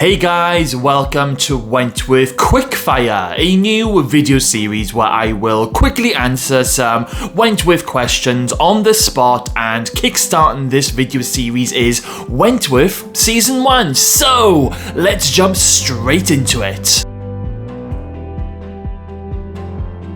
Hey guys, welcome to Wentworth Quickfire, a new video series where I will quickly answer some Wentworth questions on the spot, and kickstarting this video series is Wentworth Season 1, so let's jump straight into it.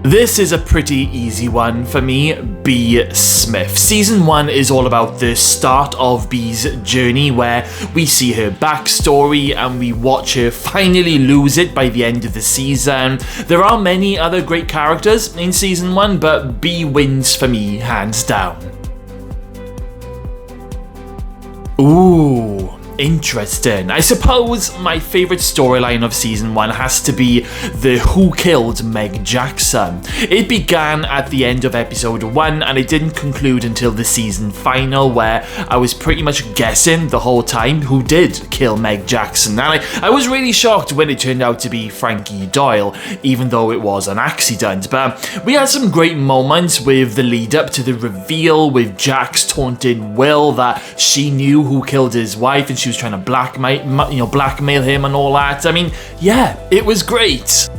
This is a pretty easy one for me, B. Smith. Season 1 is all about the start of B's journey, where we see her backstory and we watch her finally lose it by the end of the season. There are many other great characters in Season 1, but B wins for me, hands down. Ooh. Interesting. I suppose my favourite storyline of Season 1 has to be the Who Killed Meg Jackson. It began at the end of episode 1 and it didn't conclude until the season final, where I was pretty much guessing the whole time who did kill Meg Jackson, and I was really shocked when it turned out to be Frankie Doyle, even though it was an accident. But we had some great moments with the lead up to the reveal, with Jax taunting Will that she knew who killed his wife and she was trying to blackmail him and all that. I mean, yeah, it was great.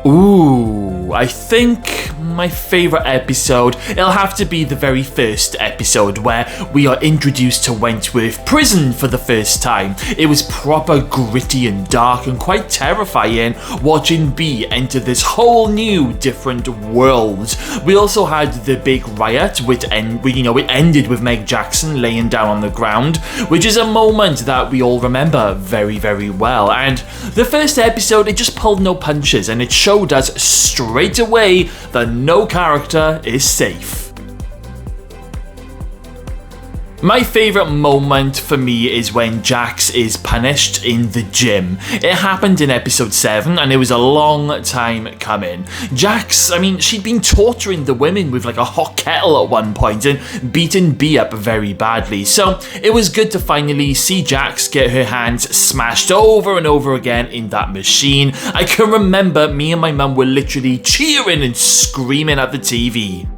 Ooh, I think my favourite episode, it'll have to be the very first episode where we are introduced to Wentworth Prison for the first time. It was proper gritty and dark and quite terrifying watching B enter this whole new different world. We also had the big riot, which it ended with Meg Jackson laying down on the ground, which is a moment that we all remember very, very well. And the first episode, it just pulled no punches and it showed us straight away that no character is safe. My favourite moment for me is when Jax is punished in the gym. It happened in episode 7 and it was a long time coming. Jax, she'd been torturing the women with like a hot kettle at one point and beating B up very badly. So it was good to finally see Jax get her hands smashed over and over again in that machine. I can remember me and my mum were literally cheering and screaming at the TV.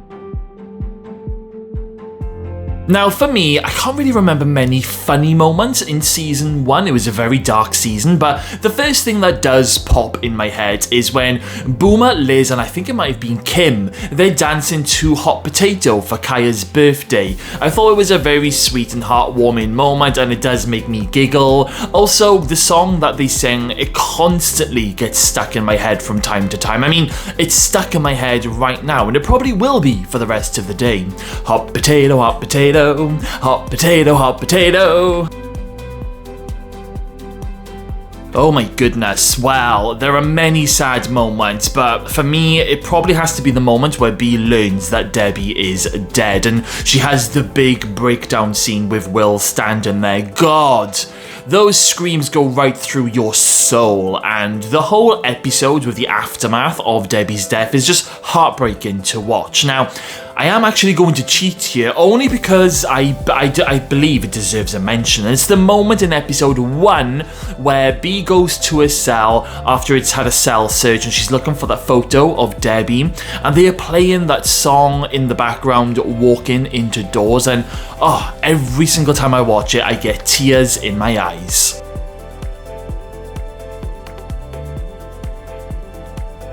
Now for me, I can't really remember many funny moments in Season 1, it was a very dark season, but the first thing that does pop in my head is when Boomer, Liz, and I think it might have been Kim, they're dancing to Hot Potato for Kaya's birthday. I thought it was a very sweet and heartwarming moment and it does make me giggle. Also, the song that they sing, it constantly gets stuck in my head from time to time. It's stuck in my head right now and it probably will be for the rest of the day. Hot potato, hot potato. Hot potato, hot potato. Oh my goodness, well, there are many sad moments, but for me, it probably has to be the moment where B learns that Debbie is dead, and she has the big breakdown scene with Will standing there. God, those screams go right through your soul, and the whole episode with the aftermath of Debbie's death is just heartbreaking to watch. Now, I am actually going to cheat here, only because I believe it deserves a mention. It's the moment in episode 1 where B goes to a cell after it's had a cell search and she's looking for that photo of Debbie, and they are playing that song in the background, Walking Into Doors, and every single time I watch it, I get tears in my eyes.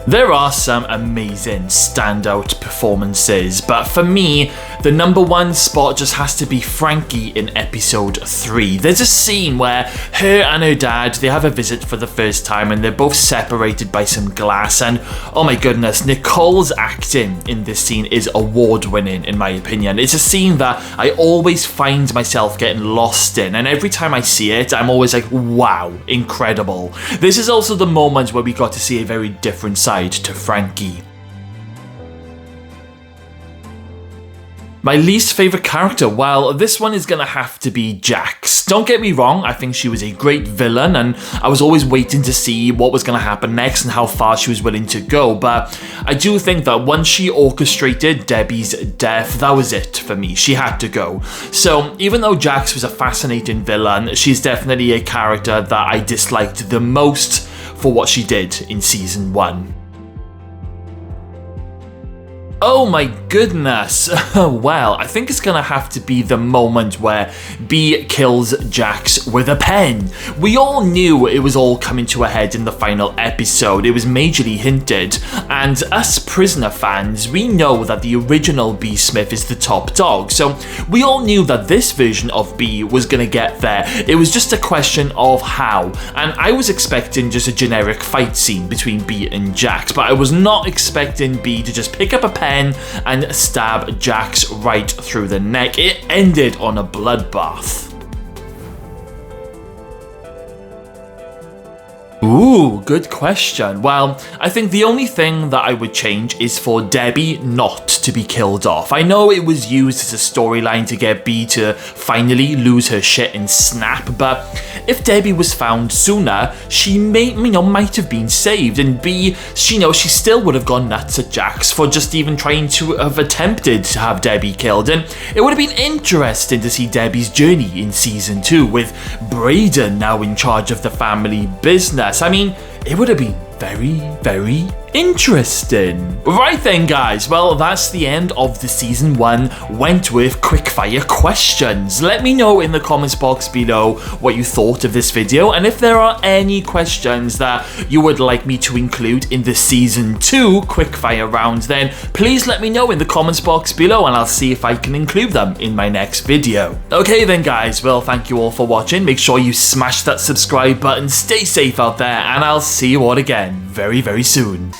There are some amazing standout performances, but for me, the number one spot just has to be Frankie in episode 3. There's a scene where her and her dad, they have a visit for the first time and they're both separated by some glass, and oh my goodness, Nicole's acting in this scene is award-winning in my opinion. It's a scene that I always find myself getting lost in, and every time I see it, I'm always like, wow, incredible. This is also the moment where we got to see a very different side to Frankie. My least favourite character, well, this one is going to have to be Jax. Don't get me wrong, I think she was a great villain and I was always waiting to see what was going to happen next and how far she was willing to go, but I do think that once she orchestrated Debbie's death, that was it for me. She had to go. So even though Jax was a fascinating villain, she's definitely a character that I disliked the most for what she did in Season 1. Oh my goodness. Well, I think it's gonna have to be the moment where B kills Jax with a pen. We all knew it was all coming to a head in the final episode. It was majorly hinted, and us prisoner fans, we know that the original B Smith is the top dog, so we all knew that this version of B was gonna get there. It was just a question of how, and I was expecting just a generic fight scene between B and Jax, but I was not expecting B to just pick up a pen and stab Jax right through the neck. It ended on a bloodbath. Ooh, good question. Well, I think the only thing that I would change is for Debbie not to be killed off. I know it was used as a storyline to get B to finally lose her shit and snap, but if Debbie was found sooner, she might have been saved, and B, she still would have gone nuts at Jax for just even trying to have attempted to have Debbie killed, and it would have been interesting to see Debbie's journey in season 2 with Brayden now in charge of the family business. I mean, it would have been very, very interesting. Right then, guys, well, that's the end of the season 1 Wentworth quickfire questions. Let me know in the comments box below what you thought of this video, and if there are any questions that you would like me to include in the season 2 quickfire round, then please let me know in the comments box below, and I'll see if I can include them in my next video. Okay then, guys, well, thank you all for watching. Make sure you smash that subscribe button, stay safe out there, and I'll see you all again very, very soon.